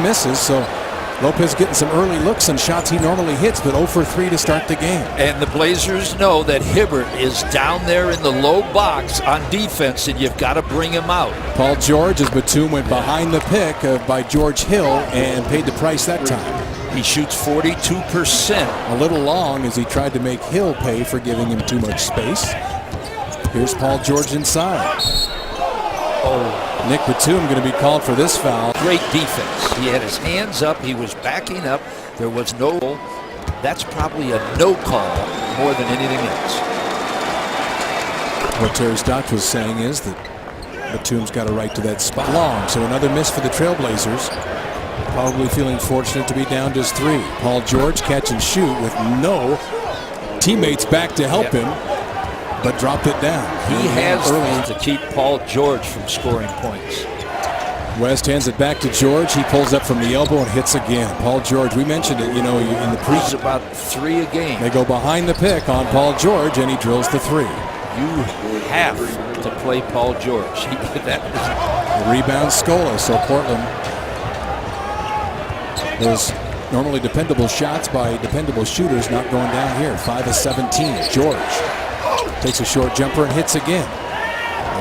misses, so Lopez getting some early looks and shots he normally hits, but 0 for 3 to start the game. And the Blazers know that Hibbert is down there in the low box on defense, and you've got to bring him out. Paul George, as Batum went behind the pick by George Hill and paid the price that time. He shoots 42%. A little long as he tried to make Hill pay for giving him too much space. Here's Paul George inside. Nick Batum going to be called for this foul. Great defense. He had his hands up. He was backing up. There was no. That's probably a no call more than anything else. What Terry Stotts was saying is that Batum's got a right to that spot. Long, so another miss for the Trailblazers. Probably feeling fortunate to be down just 3. Paul George catch and shoot with no teammates back to help him, but dropped it down. He has early to keep Paul George from scoring points. West hands it back to George. He pulls up from the elbow and hits again. Paul George, we mentioned it, in the pre. He's about 3 a game. They go behind the pick on Paul George, and he drills the 3. You have to play Paul George. The rebound, Scola. So Portland, those normally dependable shots by dependable shooters not going down here. 5 of 17. George takes a short jumper and hits again.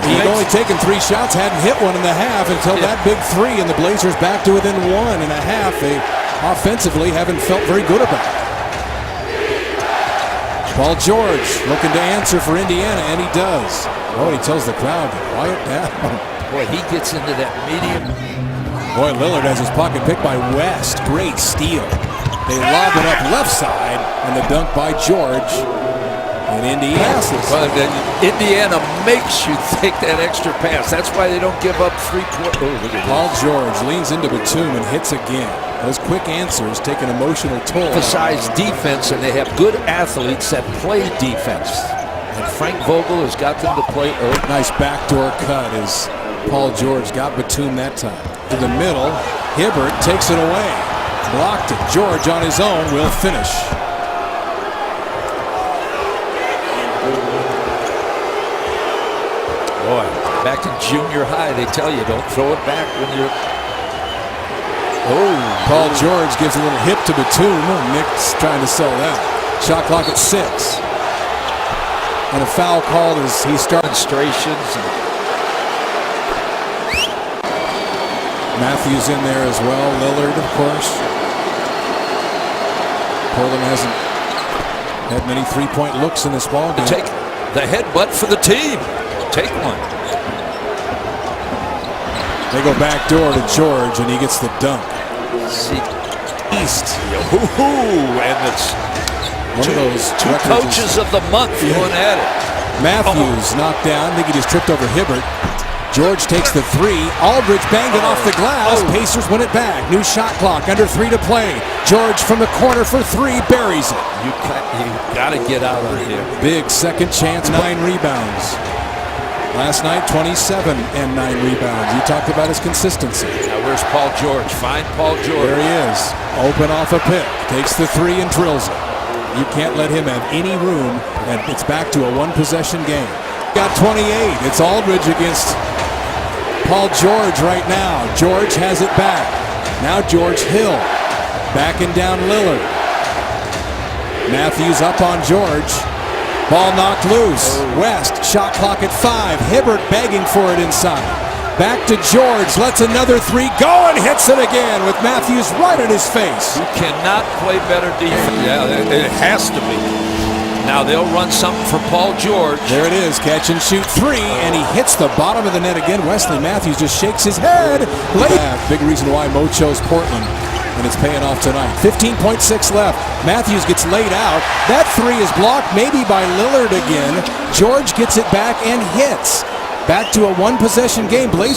He'd only taken 3 shots, hadn't hit one in the half until that big 3, and the Blazers back to within 1.5. They offensively haven't felt very good about it. Paul George looking to answer for Indiana, and he does. Oh, he tells the crowd to quiet down. Boy, he gets into that medium. Boy, Lillard has his pocket picked by West. Great steal. They lob it up left side, and the dunk by George. And Indiana. Well, Indiana makes you take that extra pass. That's why they don't give up 3-point. Oh, look at Paul George leans into Batum and hits again. Those quick answers take an emotional toll. Emphasize defense, and they have good athletes that play defense. And Frank Vogel has got them to play early. Nice backdoor cut as Paul George got Batum that time. To the middle, Hibbert takes it away. Blocked it. George on his own will finish. Boy, back in junior high, they tell you don't throw it back when you're. Paul George gives a little hip to Batum. Nick's trying to sell that. Shot clock at 6. And a foul called as he started. Demonstrations. Matthews in there as well. Lillard, of course. Portland hasn't had many 3-point looks in this ball game. Take the headbutt for the team. Take one. They go back door to George, and he gets the dunk. See, East. And it's one of those two coaches of the month going at it. Matthews knocked down. I think he just tripped over Hibbert. George takes the 3. Aldridge banged it off the glass. Pacers win it back. New shot clock. Under 3 to play. George from the corner for 3. Buries it. You got to get out of here. Big second chance. 9 rebounds. Last night, 27 and 9 rebounds. You talked about his consistency. Now where's Paul George? Find Paul George. There he is. Open off a pick. Takes the 3 and drills it. You can't let him have any room, and it's back to a 1-possession game. Got 28. It's Aldridge against Paul George right now. George has it back. Now George Hill. Backing down Lillard. Matthews up on George. Ball knocked loose. West, shot clock at 5. Hibbert begging for it inside. Back to George, lets another 3 go and hits it again with Matthews right at his face. You cannot play better defense. Yeah, it has to be. Now they'll run something for Paul George. There it is, catch and shoot 3, and he hits the bottom of the net again. Wesley Matthews just shakes his head. Big reason why Mo chose Portland. And it's paying off tonight. 15.6 left. Matthews gets laid out. That 3 is blocked maybe by Lillard again. George gets it back and hits. Back to a 1-possession game. Blazers